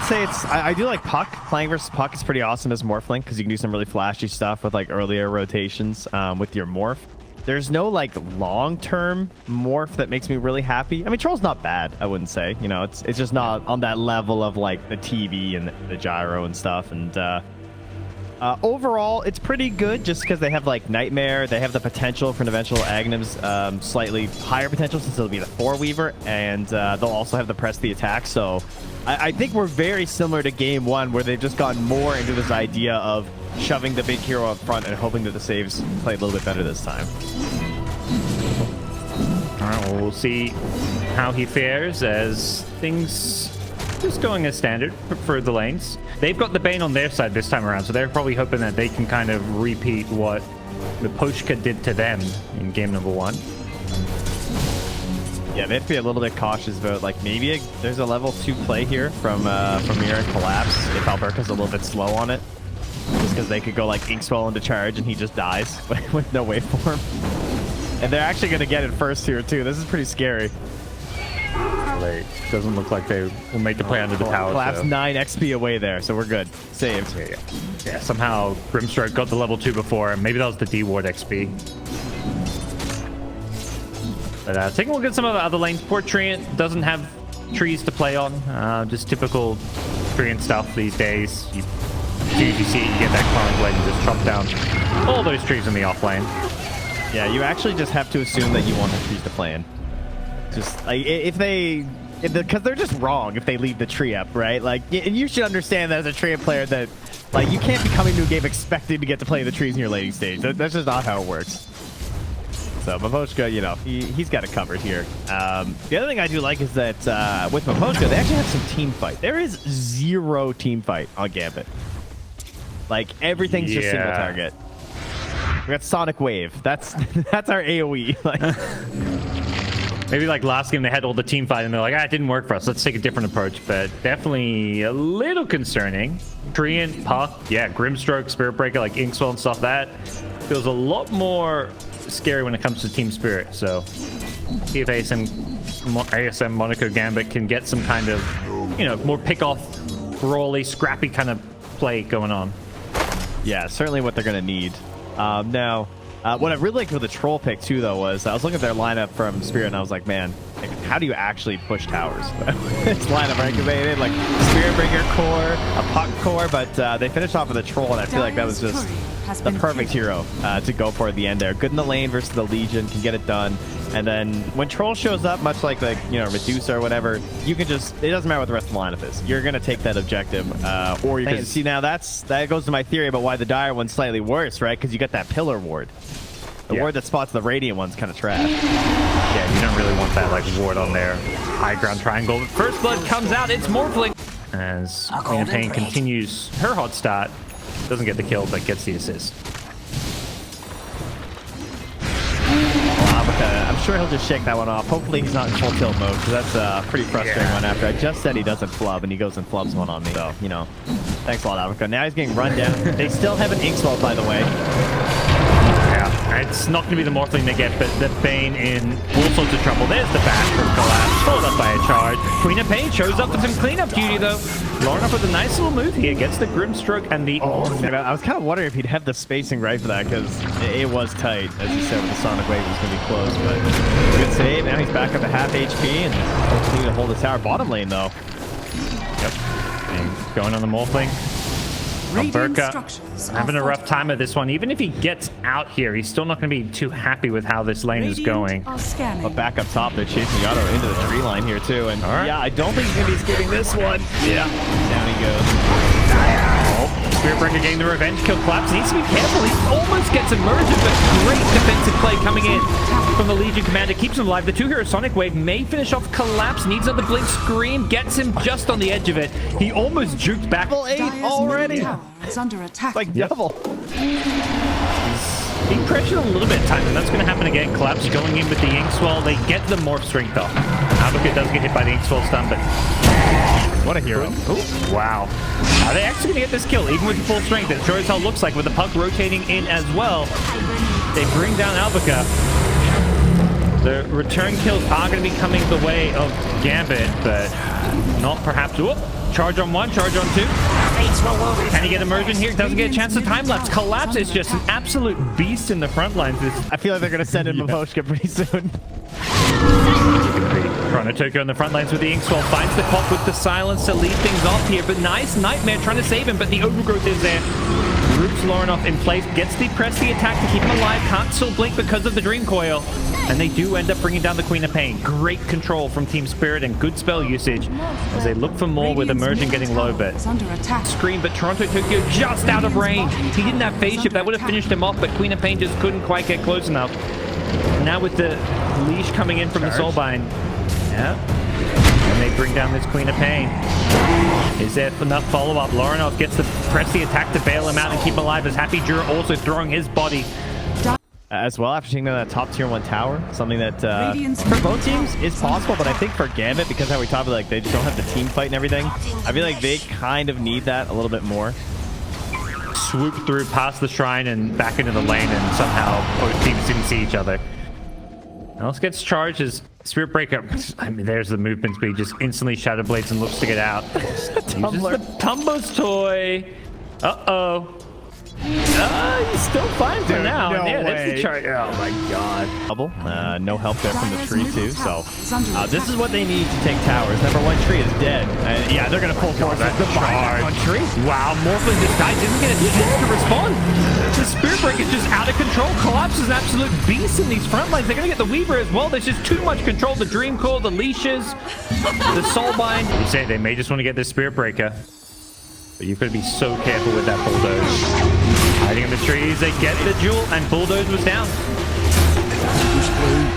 say it's I do like Puck. Playing versus Puck is pretty awesome as Morphling because you can do some really flashy stuff with like earlier rotations with your morph. There's no like long-term morph that makes me really happy. I mean, Troll's not bad, I wouldn't say. You know, it's just not on that level of like the TV and the gyro and stuff. And overall, it's pretty good just because they have like Nightmare. They have the potential for an eventual Agnum's slightly higher potential since it'll be the 4-weaver, and they'll also have the press the attack. So I think we're very similar to game one, where they've just gotten more into this idea of shoving the big hero up front and hoping that the saves play a little bit better this time. All right, well, we'll see how he fares as things just going as standard for the lanes. They've got the Bane on their side this time around, so they're probably hoping that they can kind of repeat what the Poshka did to them in game number 1. Yeah, they have to be a little bit cautious about, like, maybe there's a level 2 play here from Mirror and Collapse if Alberca's a little bit slow on it. Just because they could go, like, Inkswell into charge and he just dies with no waveform. And they're actually going to get it first here, too. This is pretty scary. Late. Doesn't look like they will make the play under the tower. Collapse 9 XP away there, so we're good. Saved. Yeah, somehow Grimstroke got the level 2 before, and maybe that was the D-Ward XP. But taking a look at some of the other lanes, poor Trent doesn't have trees to play on. Just typical Trent stuff these days. As soon as you see it, you get that Clone Blade and just chop down all those trees in the off lane. Yeah, you actually just have to assume that you want the trees to play in. Just like because they're just wrong if they leave the tree up, right? Like, and you should understand that as a Trent player that, like, you can't be coming to a game expecting to get to play the trees in your laning stage. That's just not how it works. So Mapochka, you know, he's got it covered here. The other thing I do like is that with Mapochka, they actually have some team fight. There is 0 team fight on Gambit. Like, everything's just single target. We got Sonic Wave. That's our AoE. Like, maybe like last game they had all the team fight and they're like, it didn't work for us. Let's take a different approach. But definitely a little concerning. Treant, Puck, Grimstroke, Spirit Breaker, like Inkswell and stuff. That feels a lot more scary when it comes to team spirit. So see if ASM Monaco Gambit can get some kind of, you know, more pick off, brawly, scrappy kind of play going on. Yeah, certainly what they're going to need. Now, what I really liked with the troll pick too, though, was I was looking at their lineup from Spirit and I was like, man, like, how do you actually push towers? This lineup, right? Because they did like Spirit Breaker core, a Puck core, but they finished off with a troll, and I feel like that was just the perfect hero to go for at the end there. Good in the lane versus the Legion, can get it done. And then when Troll shows up, much like the, you know, Reducer or whatever, you can just, it doesn't matter what the rest of the lineup is. You're going to take that objective, or you can see now that goes to my theory about why the Dire one's slightly worse, right? Because you got that Pillar ward. The ward that spots the Radiant one's kind of trash. Yeah, you don't really want that like ward on there. High ground triangle. First blood comes out. It's Morphling. As Queen of Pain continues her hot start. Doesn't get the kill, but gets the assist. I'm sure he'll just shake that one off. Hopefully he's not in full tilt mode, because that's a pretty frustrating one after I just said he doesn't flub, and he goes and flubs one on me. So, you know, thanks a lot, Africa. Now he's getting run down. They still have an Inkswell, by the way. Yeah, it's not going to be the Morphling they get, but the Bane in all sorts of trouble. There's the bash from Collapse, followed up by a charge. Queen of Pain shows up with some cleanup duty, though. Lauren with a nice little move here, gets the Grimstroke and the... I was kind of wondering if he'd have the spacing right for that, because it was tight, as you said, with the Sonic Wave was going to be close, but good save. Now he's back up to half HP, and he'll continue to hold the tower. Bottom lane, though. Yep. And going on the Morphling. Alberca having a rough time of this one. Even if he gets out here, he's still not going to be too happy with how this lane is going. But back up top, they're chasing Otto into the tree line here too. And yeah, I don't think he's going to be escaping this one. Yeah, down he goes. Spirit Breaker getting the revenge kill. Collapse needs to be careful. He almost gets immersion, but great defensive play coming in from the Legion commander. Keeps him alive. The 2-hero Sonic Wave may finish off Collapse. Needs another Blink Scream. Gets him just on the edge of it. He almost juked back. Level 8 already. It's under attack. Like double. He's being pressured a little bit tight, and that's going to happen again. Collapse going in with the Inkswell. They get the Morph Strength off. Albuquerque does get hit by the Inkswell stun, but... What a hero. Ooh, wow. Are they actually going to get this kill, even with full strength? It sure as hell looks like, with the Puck rotating in as well. They bring down Albuquerque. The return kills are going to be coming the way of Gambit, but not perhaps... Whoop. Charge on one, charge on two. Can he get immersion here? Doesn't get a chance to time lapse. Collapse is just an absolute beast in the front lines. I feel like they're going to send in Mavoshka pretty soon. Chronotoker on the front lines with the Inkswell. Finds the pop with the silence to lead things off here. But nice Nightmare trying to save him, but the overgrowth is there. Roots Lauren in place. Gets the press the attack to keep him alive. Can't still blink because of the Dream Coil. And they do end up bringing down the Queen of Pain. Great control from Team Spirit and good spell usage as they look for more with immersion getting low bit. Scream, but Toronto Tokyo just out of range. He didn't have phase shift. That would have finished him off, but Queen of Pain just couldn't quite get close enough. And now with the leash coming in from the Soulbind. Yeah. And they bring down this Queen of Pain. Is there enough follow-up? Lorinov gets to press the attack to bail him out and keep him alive as Happy Jura also throwing his body. As well, after taking down that top tier 1 tower, something that for both teams is possible, but I think for Gambit, because how we talked about, like, they just don't have the team fight and everything, I feel like they kind of need that a little bit more. Swoop through past the shrine and back into the lane, and somehow both teams didn't see each other. Else gets charged as Spirit Breaker. I mean, there's the movement speed, just instantly Shadow Blades and looks to get out. Tumbler. The Tumbo's toy. Uh-oh. He's still fine for now. No yeah, way. That's the charge. Oh my god. Double. No help there from the tree too. So this is what they need to take towers. Number 1 tree is dead. Yeah, they're gonna pull forward the charge on tree. Wow, Morphling just died. Didn't get a chance to respond. The Spirit Break is just out of control. Collapse is an absolute beast in these front lines. They're gonna get the Weaver as well. There's just too much control. The Dream Core, the leashes, the Soulbind. You say they may just want to get this Spirit Breaker. But you've got to be so careful with that Bulldoze. Hiding in the trees, they get the jewel, and Bulldoze was down.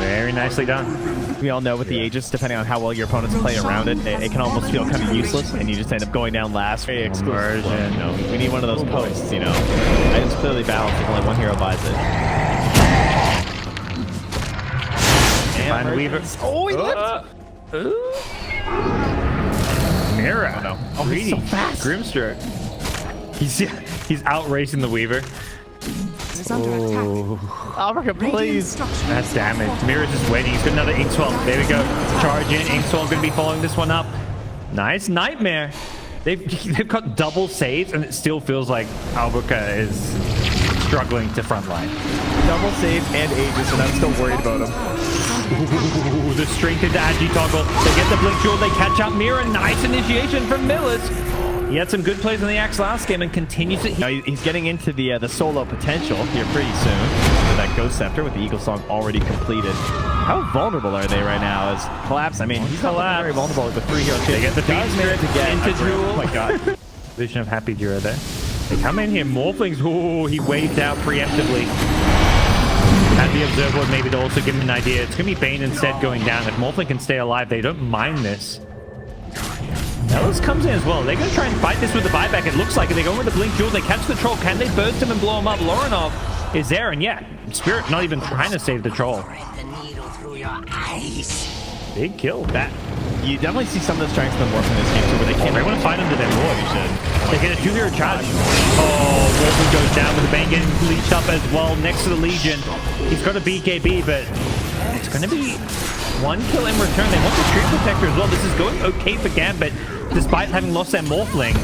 Very nicely done. We all know with the Aegis, depending on how well your opponents play around it, it can almost feel kind of useless, and you just end up going down last. Very exclusive. You know, we need one of those posts, you know. Items clearly balanced if only one hero buys it. Find the Weaver. Oh, he lived! Mira. Oh, he's so fast. Grimstroke. He's outracing the Weaver. Oh, Alberca, please. That's damage. Mira's just waiting. He's got another Inkswell. There we go. Charge in. Inkswell going to be following this one up. Nice Nightmare. They've got double saves, and it still feels like Alberca is struggling to frontline. Double save and Aegis, and I'm still worried about him. Ooh, the strength into Agi toggle. They get the blink jewel. They catch up Mira. Nice initiation from Millis. He had some good plays on the axe last game and continues to. He's getting into the solo potential here pretty soon with that Ghost Scepter with the Eagle Song already completed. How vulnerable are they right now? As Collapse, I mean, he's not very vulnerable with the 3 hero chip. They get the beat strip to get into jewel. Oh my god. Vision of Happy Jura there. They come in here. Morphlings. Ooh, he waved out preemptively. Had the Observer maybe to also give him an idea. It's going to be Bane instead going down. If Morphling can stay alive, they don't mind this. Ellis comes in as well. They're going to try and fight this with the buyback. It looks like it. They go with the Blink Jewel. They catch the Troll. Can they burst him and blow him up? Lorinov is there. And yeah, Spirit not even trying to save the Troll. Big kill. That you definitely see some of the strengths of the Morph in this game too, where they can't. They want to fight under their wall. They get a 2-hero charge. Oh, Wolfen goes down with the Bane getting leashed up as well next to the Legion. He's got a BKB, but it's going to be 1 kill in return. They want the Tree Protector as well. This is going okay for Gambit, despite having lost their Morphling.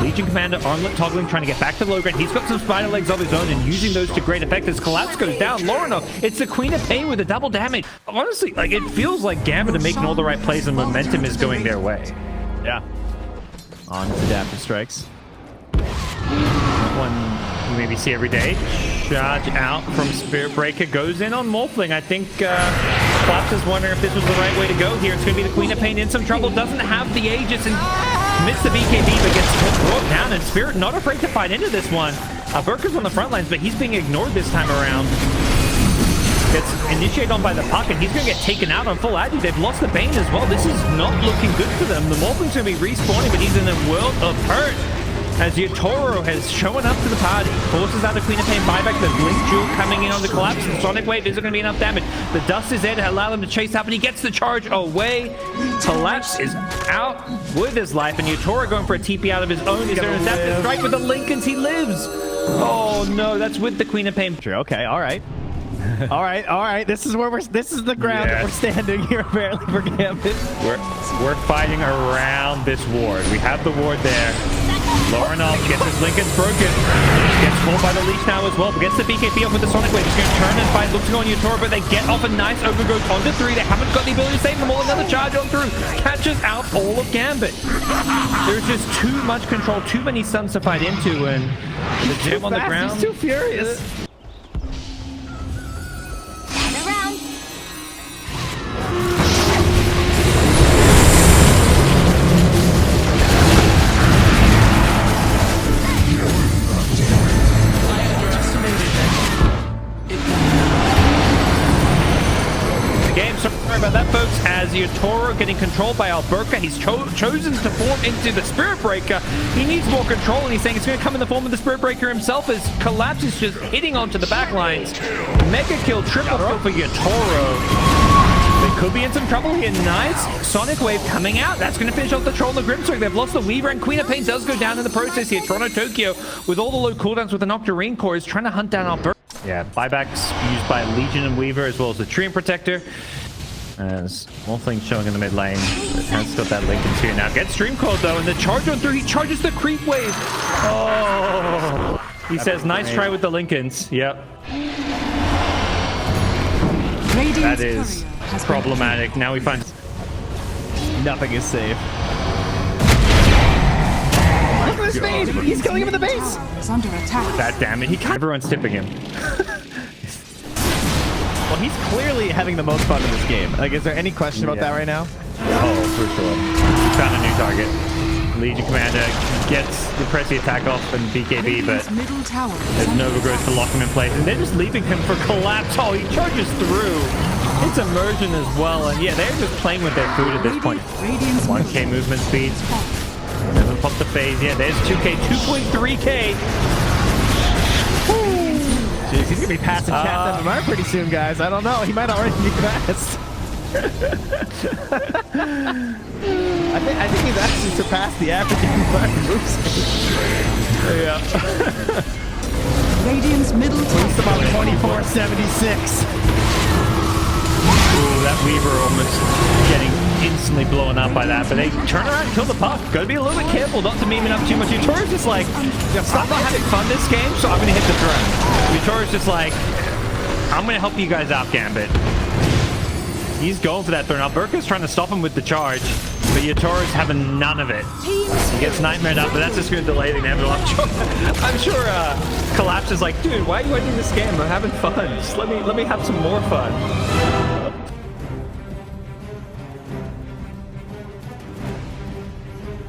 Legion Commander Armlet toggling, trying to get back to low ground. He's got some spider legs of his own and using those to great effect as Collapse goes down. Lorinov, it's the Queen of Pain with the double damage. Honestly, like, it feels like Gambit are making all the right plays and momentum is going their way. Yeah. On to Adaptive Strikes. One we maybe see every day. Charge out from Spirit Breaker, goes in on Morphling. I think Collapse is wondering if this was the right way to go here. It's going to be the Queen of Pain in some trouble. Doesn't have the Aegis and missed the BKB, but gets brought down. And Spirit not afraid to fight into this one. Burker's on the front lines, but he's being ignored this time around. Gets initiated on by the puck, and he's going to get taken out on full agi. They've lost the Bane as well. This is not looking good for them. The Morphling's going to be respawning, but he's in a world of hurt. As Yotoro has shown up to the party, forces out the Queen of Pain buyback, the Blink Jewel coming in on the Collapse, and Sonic Wave isn't going to be enough damage. The dust is there to allow them to chase up, and he gets the charge away. Collapse is out with his life, and Yotoro going for a TP out of his own. Is there an adaptive strike with the Lincolns? He lives! Oh no, that's with the Queen of Pain. Okay, alright. All right. This is the ground that we're standing here apparently for Gambit. We're fighting around this ward. We have the ward there. Laurenov gets his Lincoln's broken. Gets caught by the leash now as well. Gets the BKB off with the Sonic Wave. He's going to turn and fight. Looks to go on Yatoro, but they get off a nice overgrowth onto 3. They haven't got the ability to save them all. Another charge on through. Catches out all of Gambit. There's just too much control, too many stuns to fight into, and the gym on the ground. He's too furious. Sorry about that, folks, as Yatoro getting controlled by Alberca. He's chosen to form into the Spirit Breaker. He needs more control, and he's saying it's going to come in the form of the Spirit Breaker himself as Collapse is just hitting onto the back lines. Mega kill, triple kill for Yatoro. They could be in some trouble here. Nice Sonic Wave coming out. That's going to finish off the Troll and the Grimstroke. They've lost the Weaver, and Queen of Pain does go down in the process here. Toronto Tokyo, with all the low cooldowns with the Octarine Core, is trying to hunt down Alberca. Yeah, buybacks used by Legion and Weaver, as well as the Treant Protector. As Morphling showing in the mid lane. Has got that Lincoln here now. Gets Stream Called though, and the charge on through. He charges the creep wave. Oh, he says, nice try with the Lincolns. Yep. That is problematic. Now we find nothing is safe. Look at this base. He's killing him in the base. Under attack. That damage. Everyone's tipping him. Well, he's clearly having the most fun in this game. Like, is there any question about that right now? Oh, for sure. He found a new target. Legion Commander gets the Pressy attack off and BKB, but there's Nova Growth to lock him in place. And they're just leaving him for Collapse. Oh, he charges through. It's immersion as well. And yeah, they're just playing with their food at this point. 1K movement speed. Doesn't pop the phase. Yeah, there's 2K, 2.3K. Jeez, he's gonna be passing Chat MMR pretty soon, guys. I don't know. He might already be fast. I think he's actually surpassed the average MMR moves. Yeah. Radiant's middle tower. He's about 2476. Ooh, that Weaver almost getting instantly blown up by that, but they turn around and kill the puck. Gotta be a little bit careful not to meme it up too much. Yatoro's just like, stop not having fun this game, so I'm gonna hit the throne. Yatoro's just like, I'm gonna help you guys out, Gambit. He's going for that throne. Alberca's trying to stop him with the charge, but Yatoro's having none of it. He gets nightmared up, but that's just gonna delay the inevitable. I'm sure Collapse is like, dude, why are you ending this game? I'm having fun. Just let me have some more fun.